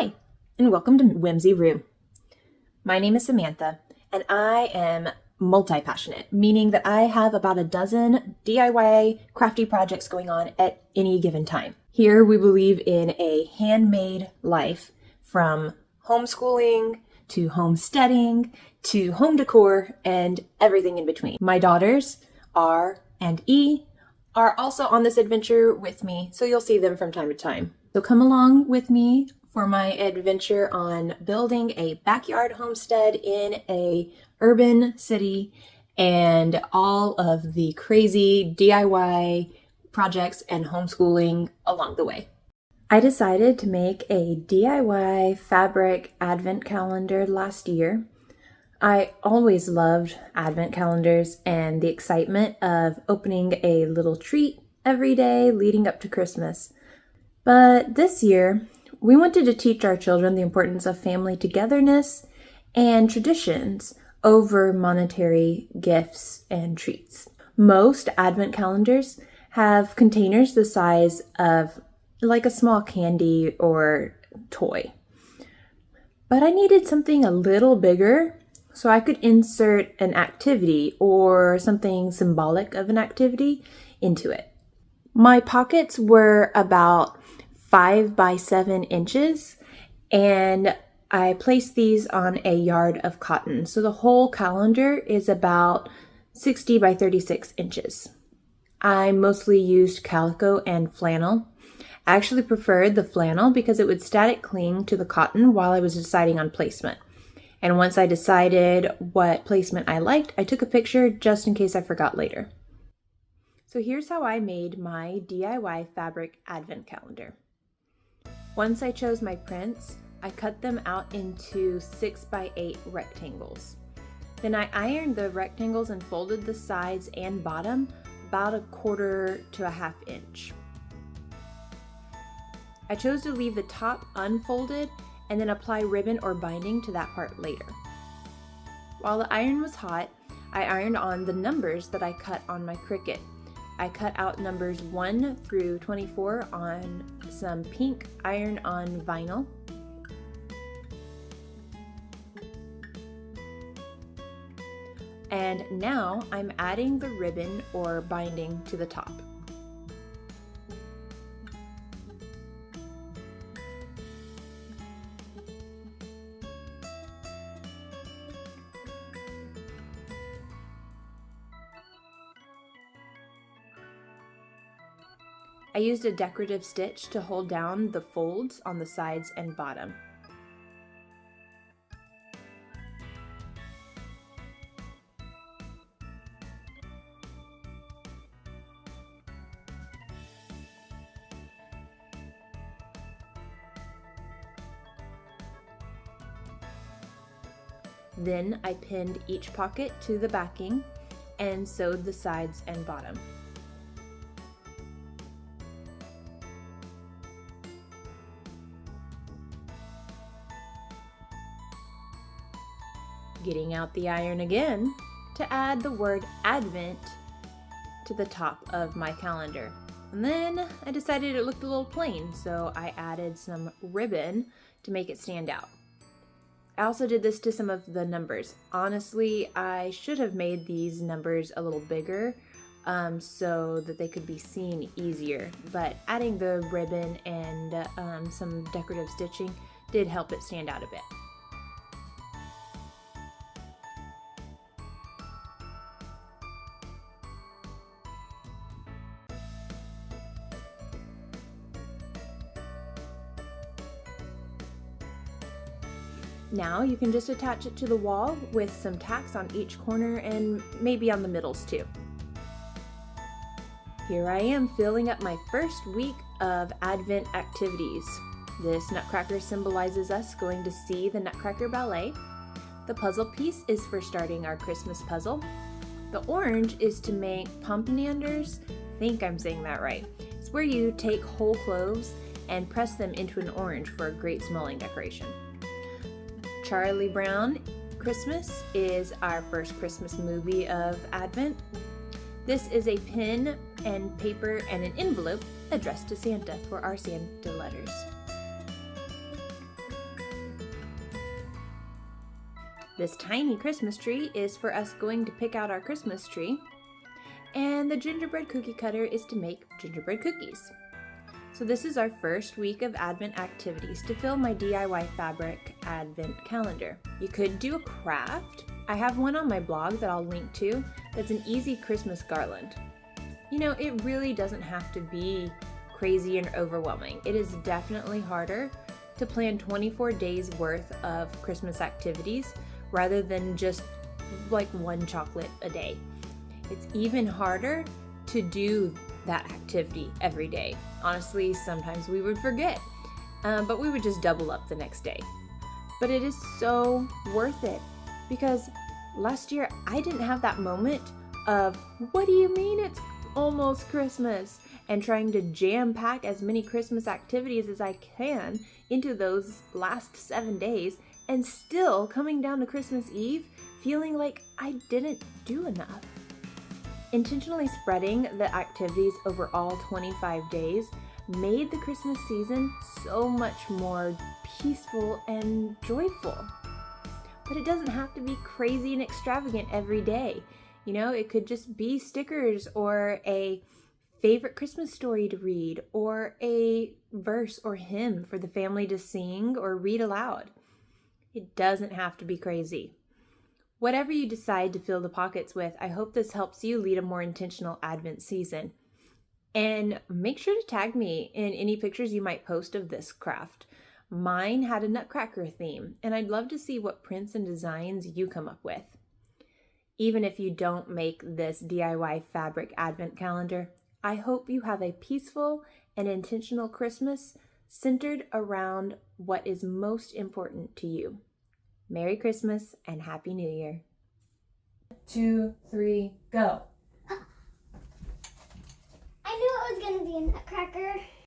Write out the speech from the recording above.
Hi, and welcome to Whimsy Roo. My name is Samantha, and I am multi-passionate, meaning that I have about a dozen DIY crafty projects going on at any given time. Here we believe in a handmade life, from homeschooling to homesteading to home decor and everything in between. My daughters, R and E, are also on this adventure with me, so you'll see them from time to time. So come along with me for my adventure on building a backyard homestead in a urban city and all of the crazy DIY projects and homeschooling along the way. I decided to make a DIY fabric advent calendar last year. I always loved advent calendars and the excitement of opening a little treat every day leading up to Christmas. But this year, we wanted to teach our children the importance of family togetherness and traditions over monetary gifts and treats. Most advent calendars have containers the size of like a small candy or toy. But I needed something a little bigger so I could insert an activity or something symbolic of an activity into it. My pockets were about 5 by 7 inches, and I placed these on a yard of cotton. So the whole calendar is about 60 by 36 inches. I mostly used calico and flannel. I actually preferred the flannel because it would static cling to the cotton while I was deciding on placement. And once I decided what placement I liked, I took a picture just in case I forgot later. So here's how I made my DIY fabric advent calendar. Once I chose my prints, I cut them out into 6 by 8 rectangles. Then I ironed the rectangles and folded the sides and bottom about 1/4 to 1/2 inch. I chose to leave the top unfolded and then apply ribbon or binding to that part later. While the iron was hot, I ironed on the numbers that I cut on my Cricut. I cut out numbers 1 through 24 on some pink iron-on vinyl. And now I'm adding the ribbon or binding to the top. I used a decorative stitch to hold down the folds on the sides and bottom. Then I pinned each pocket to the backing and sewed the sides and bottom. Getting out the iron again to add the word Advent to the top of my calendar. And then I decided it looked a little plain, so I added some ribbon to make it stand out. I also did this to some of the numbers. Honestly, I should have made these numbers a little bigger so that they could be seen easier, but adding the ribbon and some decorative stitching did help it stand out a bit. Now you can just attach it to the wall with some tacks on each corner and maybe on the middles too. Here I am filling up my first week of Advent activities. This nutcracker symbolizes us going to see the Nutcracker Ballet. The puzzle piece is for starting our Christmas puzzle. The orange is to make pompananders. I think I'm saying that right. It's where you take whole cloves and press them into an orange for a great smelling decoration. Charlie Brown Christmas is our first Christmas movie of Advent. This is a pen and paper and an envelope addressed to Santa for our Santa letters. This tiny Christmas tree is for us going to pick out our Christmas tree. And the gingerbread cookie cutter is to make gingerbread cookies. So this is our first week of Advent activities to fill my DIY fabric Advent calendar. You could do a craft. I have one on my blog that I'll link to that's an easy Christmas garland. You know, it really doesn't have to be crazy and overwhelming. It is definitely harder to plan 24 days worth of Christmas activities rather than just like one chocolate a day. It's even harder to do that activity every day. Honestly, sometimes we would forget, but we would just double up the next day. But it is so worth it because last year I didn't have that moment of, what do you mean it's almost Christmas? And trying to jam pack as many Christmas activities as I can into those last 7 days and still coming down to Christmas Eve feeling like I didn't do enough. Intentionally spreading the activities over all 25 days made the Christmas season so much more peaceful and joyful. But it doesn't have to be crazy and extravagant every day. You know, it could just be stickers or a favorite Christmas story to read or a verse or hymn for the family to sing or read aloud. It doesn't have to be crazy. Whatever you decide to fill the pockets with, I hope this helps you lead a more intentional Advent season. And make sure to tag me in any pictures you might post of this craft. Mine had a Nutcracker theme, and I'd love to see what prints and designs you come up with. Even if you don't make this DIY fabric Advent calendar, I hope you have a peaceful and intentional Christmas centered around what is most important to you. Merry Christmas and Happy New Year. 2, 3, go. I knew it was going to be a nutcracker.